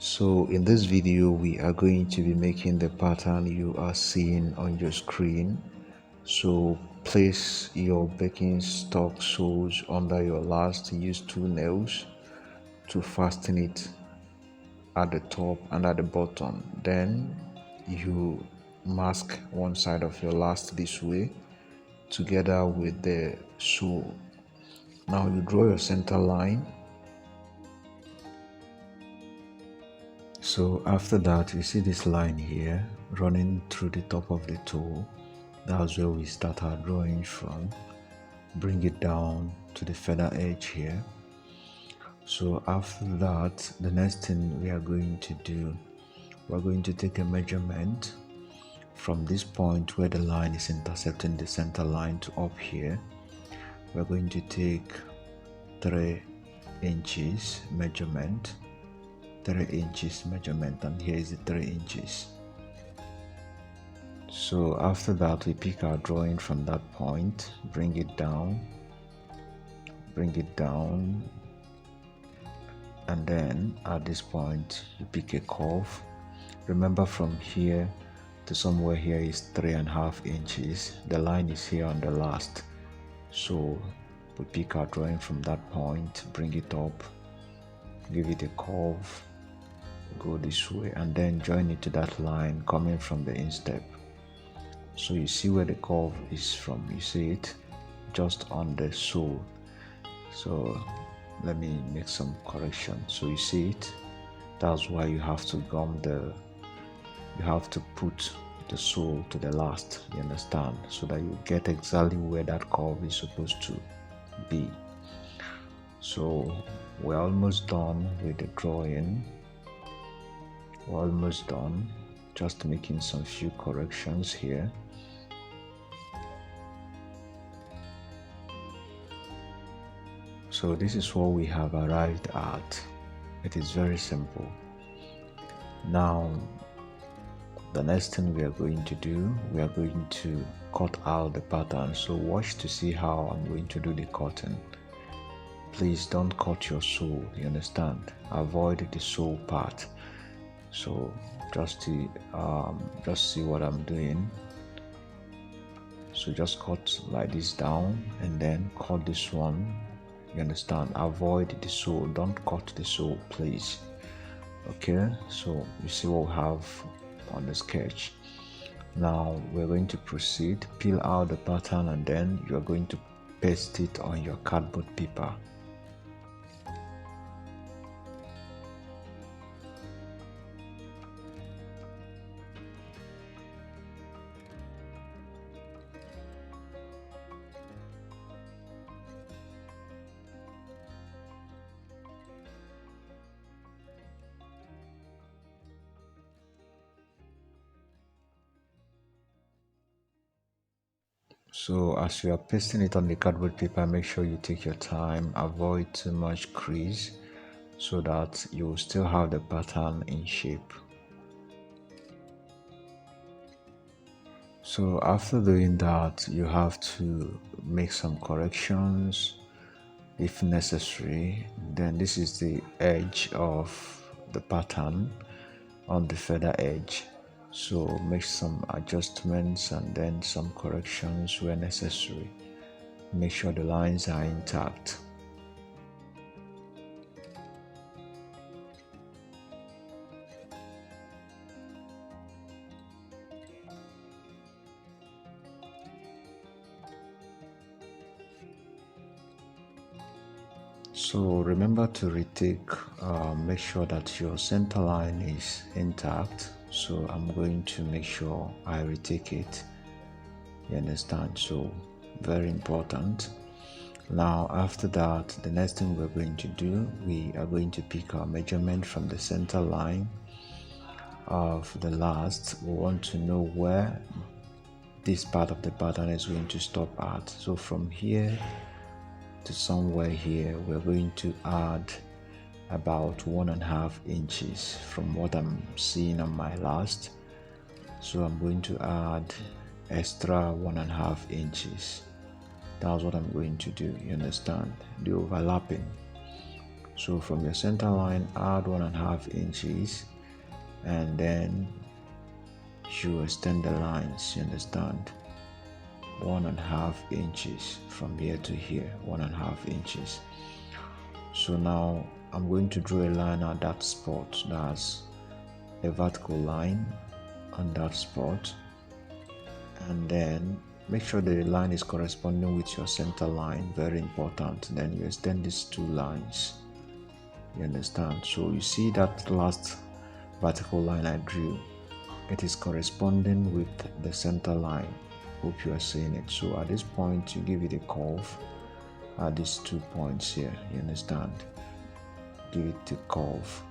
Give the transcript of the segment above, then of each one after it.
So in this video we are going to be making the pattern you are seeing on your screen. So place your Birkenstock soles under your last. Use 2 nails to fasten it at the top and at the bottom. Then you mask one side of your last this way together with the sole. Now you draw your center line. So after that, you see this line here running through the top of the toe. That's where we start our drawing from. Bring it down to the feather edge here. So after that, the next thing we are going to do, we're going to take a measurement from this point where the line is intercepting the center line to up here. We're going to take 3 inches measurement. 3 inches measurement, and here is the 3 inches. So after that, we pick our drawing from that point, bring it down, and then at this point you pick a curve. Remember, from here to somewhere here is 3.5 inches. The line is here on the last, so we pick our drawing from that point, bring it up, give it a curve, go this way, and then join it to that line coming from the instep. So you see where the curve is from, you see it just on the sole. So let me make some correction. So you see it, that's why you have to put the sole to the last, you understand, so that you get exactly where that curve is supposed to be. So we're almost done with the drawing. We're almost done, just making some few corrections here. So this is what we have arrived at. It is very simple. Now the next thing we are going to do, we are going to cut out the pattern. So watch to see how I'm going to do the cutting. Please don't cut your sole, you understand, avoid the sole part. So just see what I'm doing. So just cut like this down and then cut this one, you understand, avoid the sole, don't cut the sole please. Okay, so you see what we have on the sketch. Now we're going to proceed, peel out the pattern, and then you're going to paste it on your cardboard paper. So as you are pasting it on the cardboard paper, make sure you take your time, avoid too much crease so that you will still have the pattern in shape. So after doing that, you have to make some corrections if necessary. Then this is the edge of the pattern on the feather edge. So make some adjustments and then some corrections where necessary. Make sure the lines are intact. So remember to retake, make sure that your center line is intact. So I'm going to make sure I retake it, you understand, so very important. Now after that, the next thing we're going to do, we are going to pick our measurement from the center line of the last. We want to know where this part of the pattern is going to stop at. So from here to somewhere here, we're going to add about 1.5 inches from what I'm seeing on my last. So I'm going to add extra 1.5 inches. That's what I'm going to do, you understand, the overlapping. So from your center line, add 1.5 inches, and then you extend the lines, you understand? 1.5 inches from here to here, 1.5 inches. So now I'm going to draw a line at that spot. That's a vertical line on that spot, and then make sure the line is corresponding with your center line, very important. Then you extend these two lines, you understand? So you see that last vertical line I drew, it is corresponding with the center line. Hope you are seeing it. So at this point you give it a curve at these 2 points here, you understand? Give it a curve.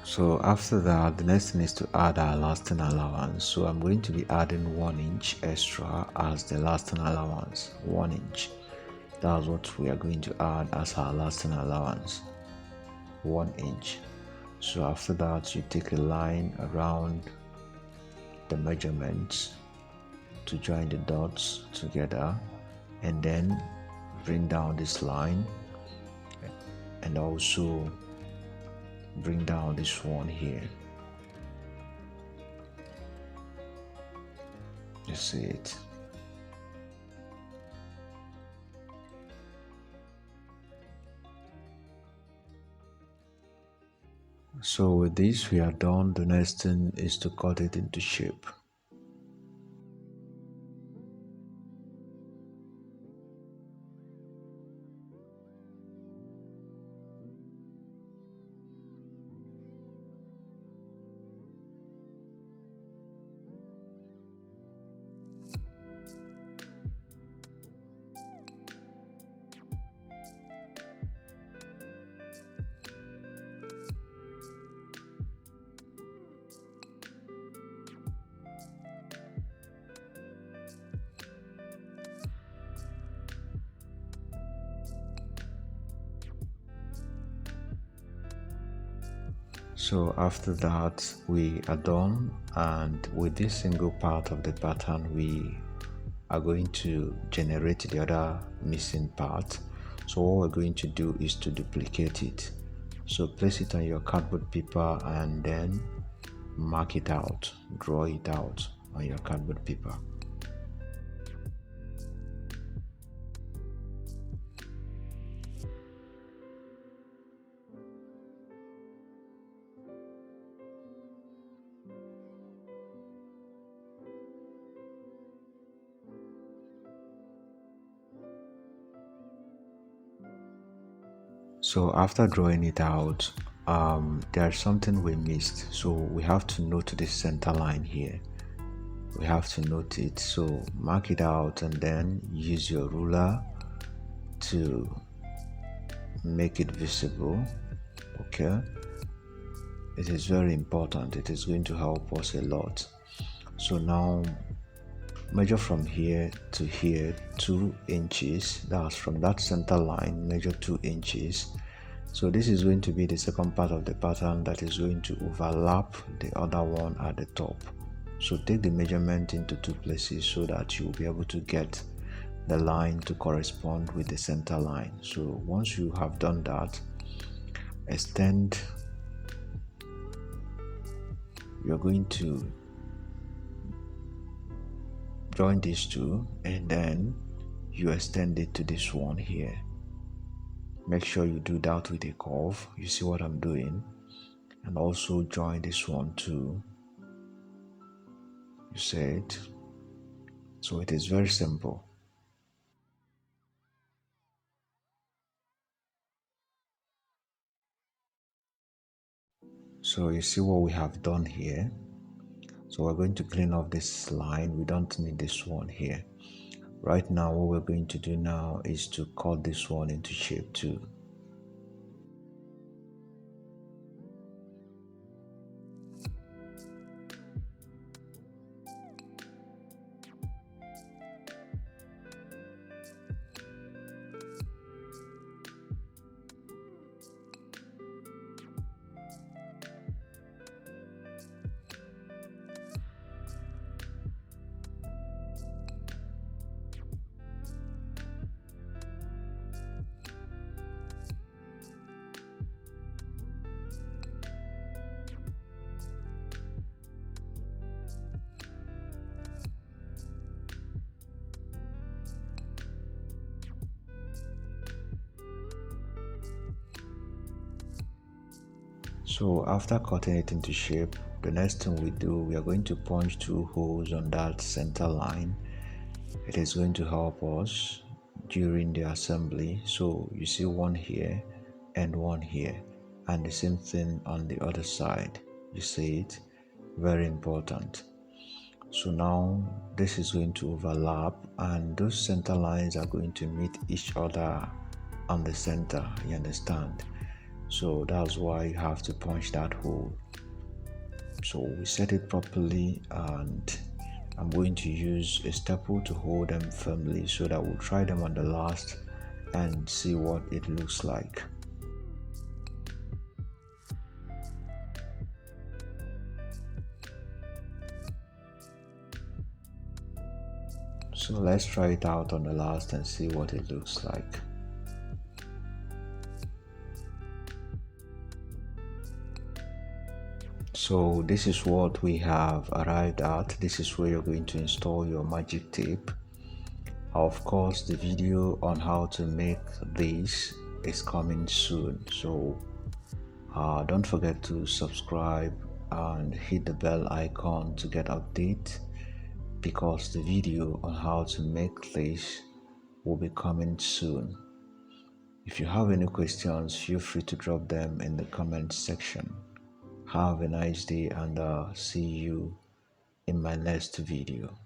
So after that, the next thing is to add our lasting allowance. So I'm going to be adding 1 inch extra as the lasting allowance. 1 inch. That's what we are going to add as our lasting allowance. 1 inch. So after that, you take a line around the measurements to join the dots together, and then bring down this line, and also bring down this one here. You see it? So with this we are done. The next thing is to cut it into shape. So after that we are done, and with this single part of the pattern we are going to generate the other missing part. So what we're going to do is to duplicate it. So place it on your cardboard paper and then mark it out, draw it out on your cardboard paper. So after drawing it out, there's something we missed. So we have to note the center line here. We have to note it. So mark it out and then use your ruler to make it visible. Okay, it is very important. It is going to help us a lot. So now measure from here to here 2 inches. That's from that center line, measure 2 inches. So this is going to be the second part of the pattern that is going to overlap the other one at the top. So take the measurement into 2 places so that you will be able to get the line to correspond with the center line. So once you have done that, extend. You're going to join these two and then you extend it to this one here. Make sure you do that with a curve. You see what I'm doing? And also join this one too. You see it? So it is very simple. So you see what we have done here. So we're going to clean off this line. We don't need this one here. Right now what we're going to do now is to cut this one into shape too. So after cutting it into shape, the next thing we do, we are going to punch 2 holes on that center line. It is going to help us during the assembly. So you see one here and one here, and the same thing on the other side. You see it? Very important. So now this is going to overlap, and those center lines are going to meet each other on the center. You understand? So that's why you have to punch that hole. So we set it properly, and I'm going to use a staple to hold them firmly so that we'll try them on the last and see what it looks like. So let's try it out on the last and see what it looks like. So this is what we have arrived at. This is where you're going to install your magic tape. Of course, the video on how to make this is coming soon. So don't forget to subscribe and hit the bell icon to get updates, because the video on how to make this will be coming soon. If you have any questions, feel free to drop them in the comment section. Have a nice day, and see you in my next video.